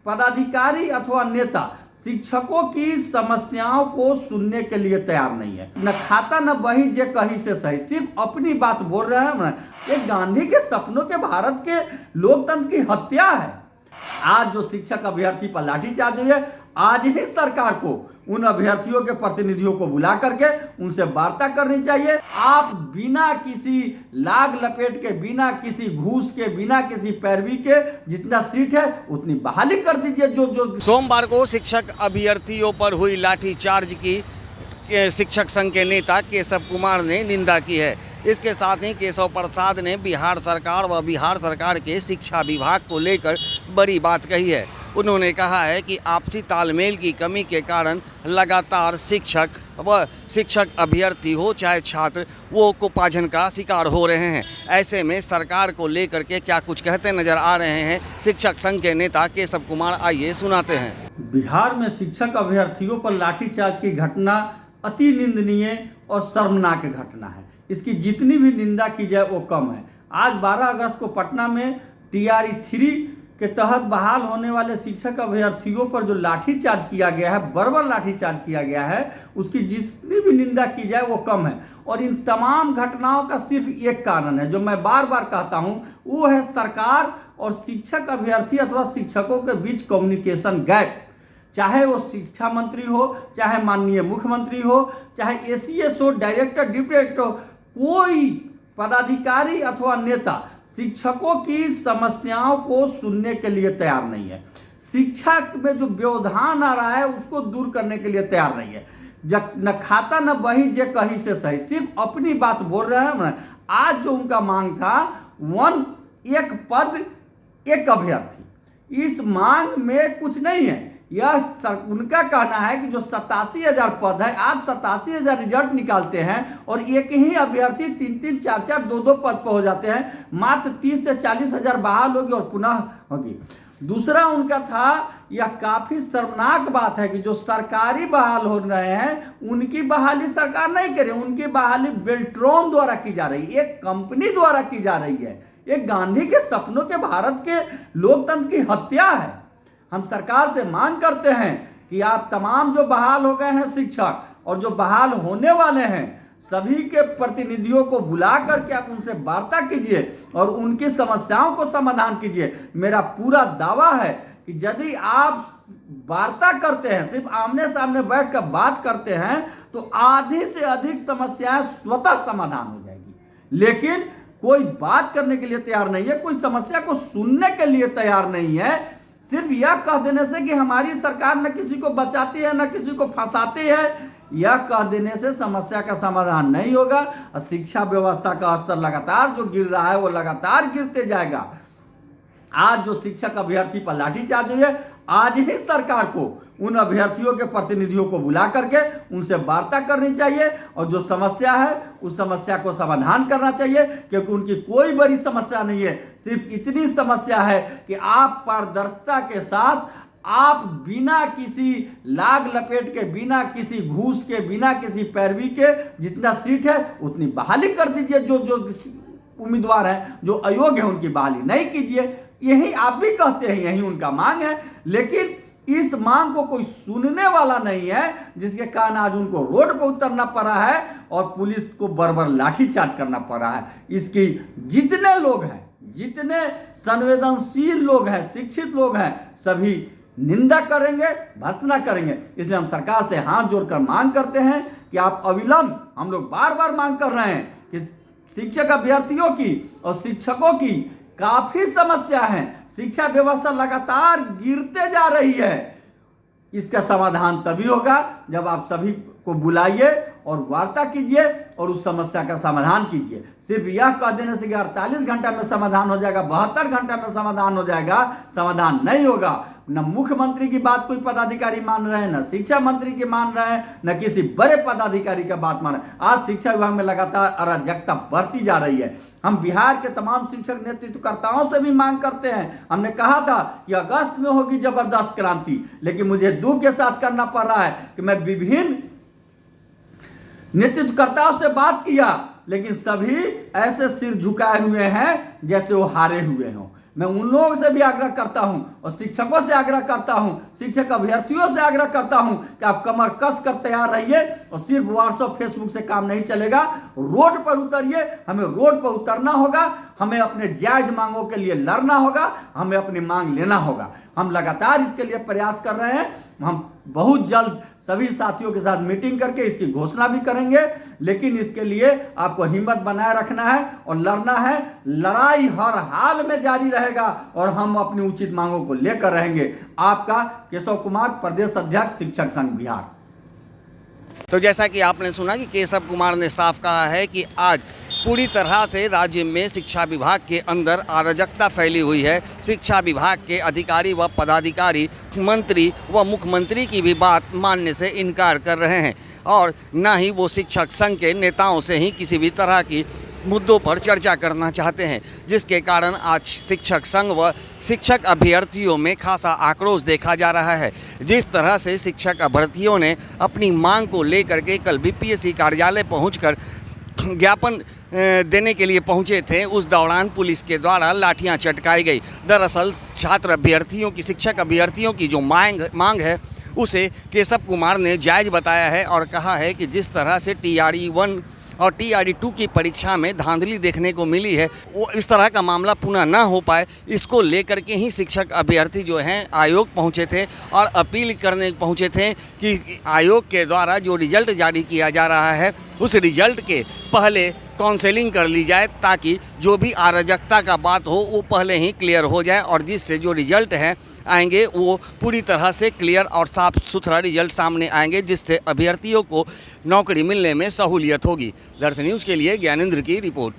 पदाधिकारी अथवा नेता शिक्षकों की समस्याओं को सुनने के लिए तैयार नहीं है। न खाता न बही जे कहीं से सही, सिर्फ अपनी बात बोल रहे हैं। ये गांधी के सपनों के भारत के लोकतंत्र की हत्या है। आज जो शिक्षक अभ्यर्थी पर लाठीचार्ज हुई है, आज ही सरकार को उन अभ्यर्थियों के प्रतिनिधियों को बुला करके उनसे वार्ता करनी चाहिए। आप बिना किसी लाग लपेट के, बिना किसी घूस के, बिना किसी पैरवी के जितना सीट है उतनी बहाली कर दीजिए। जो सोमवार को शिक्षक अभ्यर्थियों पर हुई लाठीचार्ज की शिक्षक संघ के नेता केशव कुमार ने निंदा की है। इसके साथ ही केशव प्रसाद ने बिहार सरकार व बिहार सरकार के शिक्षा विभाग को लेकर बड़ी बात कही है। उन्होंने कहा है कि आपसी तालमेल की कमी के कारण लगातार शिक्षक अभ्यर्थी हो चाहे छात्र, वो कुपाझन का शिकार हो रहे हैं। ऐसे में सरकार को लेकर के क्या कुछ कहते नजर आ रहे हैं शिक्षक संघ के नेता केशव कुमार, आइए सुनाते हैं। बिहार में शिक्षक अभ्यर्थियों पर लाठीचार्ज की घटना अति निंदनीय और शर्मनाक घटना है। इसकी जितनी भी निंदा की जाए वो कम है। आज 12 अगस्त को पटना में TRE 3 के तहत बहाल होने वाले शिक्षक अभ्यर्थियों पर जो लाठीचार्ज किया गया है, बर्बर लाठीचार्ज किया गया है, उसकी जितनी भी निंदा की जाए वो कम है। और इन तमाम घटनाओं का सिर्फ एक कारण है जो मैं बार बार कहता हूं, वो है सरकार और शिक्षक अभ्यर्थी अथवा शिक्षकों के बीच कम्युनिकेशन गैप। चाहे वो शिक्षा मंत्री हो, चाहे माननीय मुख्यमंत्री हो, चाहे ACS हो, डायरेक्टर, डिप्टी डायरेक्टर हो, कोई पदाधिकारी अथवा नेता शिक्षकों की समस्याओं को सुनने के लिए तैयार नहीं है। शिक्षा में जो व्यवधान आ रहा है उसको दूर करने के लिए तैयार नहीं है। न खाता न बही जे कहीं से सही, सिर्फ अपनी बात बोल रहे हैं। आज जो उनका मांग था, एक पद एक अभ्यर्थी, इस मांग में कुछ नहीं है। यह उनका कहना है कि जो 87,000 पद है, आप 87,000 रिजल्ट निकालते हैं और एक ही अभ्यर्थी 3-3, 4-4, 2-2 पद पर हो जाते हैं। मात्र 30 से 40,000 बहाल होगी और पुनः होगी। दूसरा उनका था, यह काफी शर्मनाक बात है कि जो सरकारी बहाल हो रहे हैं उनकी बहाली सरकार नहीं करे, उनकी बहाली बेल्ट्रॉन द्वारा की जा रही है, एक कंपनी द्वारा की जा रही है। एक गांधी के सपनों के भारत के लोकतंत्र की हत्या है। हम सरकार से मांग करते हैं कि आप तमाम जो बहाल हो गए हैं शिक्षक और जो बहाल होने वाले हैं, सभी के प्रतिनिधियों को बुला करके आप उनसे वार्ता कीजिए और उनकी समस्याओं को समाधान कीजिए। मेरा पूरा दावा है कि यदि आप वार्ता करते हैं, सिर्फ आमने सामने बैठकर बात करते हैं, तो आधी से अधिक समस्याएं स्वतः समाधान हो जाएगी। लेकिन कोई बात करने के लिए तैयार नहीं है, कोई समस्या को सुनने के लिए तैयार नहीं है। सिर्फ यह कह देने से कि हमारी सरकार न किसी को बचाती है न किसी को फंसाती है, यह कह देने से समस्या का समाधान नहीं होगा। और शिक्षा व्यवस्था का स्तर लगातार जो गिर रहा है वो लगातार गिरते जाएगा। आज जो शिक्षक अभ्यर्थी पर लाठीचार्ज हुई है, आज ही सरकार को उन अभ्यर्थियों के प्रतिनिधियों को बुला करके उनसे वार्ता करनी चाहिए और जो समस्या है उस समस्या को समाधान करना चाहिए, क्योंकि उनकी कोई बड़ी समस्या नहीं है। सिर्फ इतनी समस्या है कि आप पारदर्शिता के साथ, आप बिना किसी लाग लपेट के, बिना किसी घूस के, बिना किसी पैरवी के जितना सीट है उतनी बहाली कर दीजिए। जो उम्मीदवार हैं, जो अयोग्य है, उनकी बहाली नहीं कीजिए। यही आप भी कहते हैं, यही उनका मांग है। लेकिन इस मांग को कोई सुनने वाला नहीं है, जिसके कारण आज उनको रोड पर उतरना पड़ा है और पुलिस को बर्बर लाठीचार्ज करना पड़ा है। इसकी जितने लोग हैं, जितने संवेदनशील लोग हैं, शिक्षित लोग हैं, सभी निंदा करेंगे, भर्त्सना करेंगे। इसलिए हम सरकार से हाथ जोड़कर मांग करते हैं कि आप अविलंब, हम लोग बार बार मांग कर रहे हैं कि शिक्षक अभ्यर्थियों की और शिक्षकों की काफी समस्या है। शिक्षा व्यवस्था लगातार गिरते जा रही है। इसका समाधान तभी होगा जब आप सभी को बुलाइए और वार्ता कीजिए और उस समस्या का समाधान कीजिए। सिर्फ यह कह देने से कि 48 घंटा में समाधान हो जाएगा, 72 घंटा में समाधान हो जाएगा, समाधान नहीं होगा। न मुख्यमंत्री की बात कोई पदाधिकारी मान रहे हैं, न शिक्षा मंत्री की मान रहे हैं, न किसी बड़े पदाधिकारी का बात मान रहे हैं। आज शिक्षा विभाग में लगातार अराजकता बढ़ती जा रही है। हम बिहार के तमाम शिक्षक नेतृत्वकर्ताओं से भी मांग करते हैं। हमने कहा था कि अगस्त में होगी जबरदस्त क्रांति, लेकिन मुझे दुख के साथ करना पड़ रहा है कि मैं विभिन्न नेतृत्वकर्ताओं से बात किया, लेकिन सभी ऐसे सिर झुकाए हुए हैं जैसे वो हारे हुए हों। मैं उन लोगों से भी आग्रह करता हूं और शिक्षकों से आग्रह करता हूं, शिक्षक अभ्यर्थियों से आग्रह करता हूं कि आप कमर कस कर तैयार रहिए और सिर्फ व्हाट्सएप फेसबुक से काम नहीं चलेगा। रोड पर उतरिए, हमें रोड पर उतरना होगा, हमें अपने जायज मांगों के लिए लड़ना होगा, हमें अपनी मांग लेना होगा। हम लगातार इसके लिए प्रयास कर रहे हैं। हम बहुत जल्द सभी साथियों के साथ मीटिंग करके इसकी घोषणा भी करेंगे, लेकिन इसके लिए आपको हिम्मत बनाए रखना है और लड़ना है। लड़ाई हर हाल में जारी रहेगा और हम अपनी उचित मांगों को लेकर रहेंगे। आपका केशव कुमार, प्रदेश अध्यक्ष शिक्षक संघ बिहार। तो जैसा कि आपने सुना कि केशव कुमार ने साफ कहा है कि आज पूरी तरह से राज्य में शिक्षा विभाग के अंदर अराजकता फैली हुई है। शिक्षा विभाग के अधिकारी व पदाधिकारी मंत्री व मुख्यमंत्री की भी बात मानने से इनकार कर रहे हैं और न ही वो शिक्षक संघ के नेताओं से ही किसी भी तरह की मुद्दों पर चर्चा करना चाहते हैं, जिसके कारण आज शिक्षक संघ व शिक्षक अभ्यर्थियों में खासा आक्रोश देखा जा रहा है। जिस तरह से शिक्षक अभ्यर्थियों ने अपनी मांग को लेकर के कल बीपीएससी कार्यालय पहुंचकर ज्ञापन देने के लिए पहुंचे थे, उस दौरान पुलिस के द्वारा लाठियां चटकाई गई। दरअसल छात्र अभ्यर्थियों की, शिक्षक अभ्यर्थियों की जो मांग है उसे केशव कुमार ने जायज़ बताया है और कहा है कि जिस तरह से TRE 1 और TRE 2 की परीक्षा में धांधली देखने को मिली है, वो इस तरह का मामला पुनः ना हो पाए, इसको लेकर के ही शिक्षक अभ्यर्थी जो हैं आयोग पहुंचे थे और अपील करने पहुंचे थे कि आयोग के द्वारा जो रिजल्ट जारी किया जा रहा है उस रिजल्ट के पहले काउंसलिंग कर ली जाए, ताकि जो भी अराजकता का बात हो वो पहले ही क्लियर हो जाए और जिससे जो रिजल्ट है आएंगे वो पूरी तरह से क्लियर और साफ सुथरा रिजल्ट सामने आएंगे, जिससे अभ्यर्थियों को नौकरी मिलने में सहूलियत होगी। दर्शन न्यूज़ के लिए ज्ञानेंद्र की रिपोर्ट।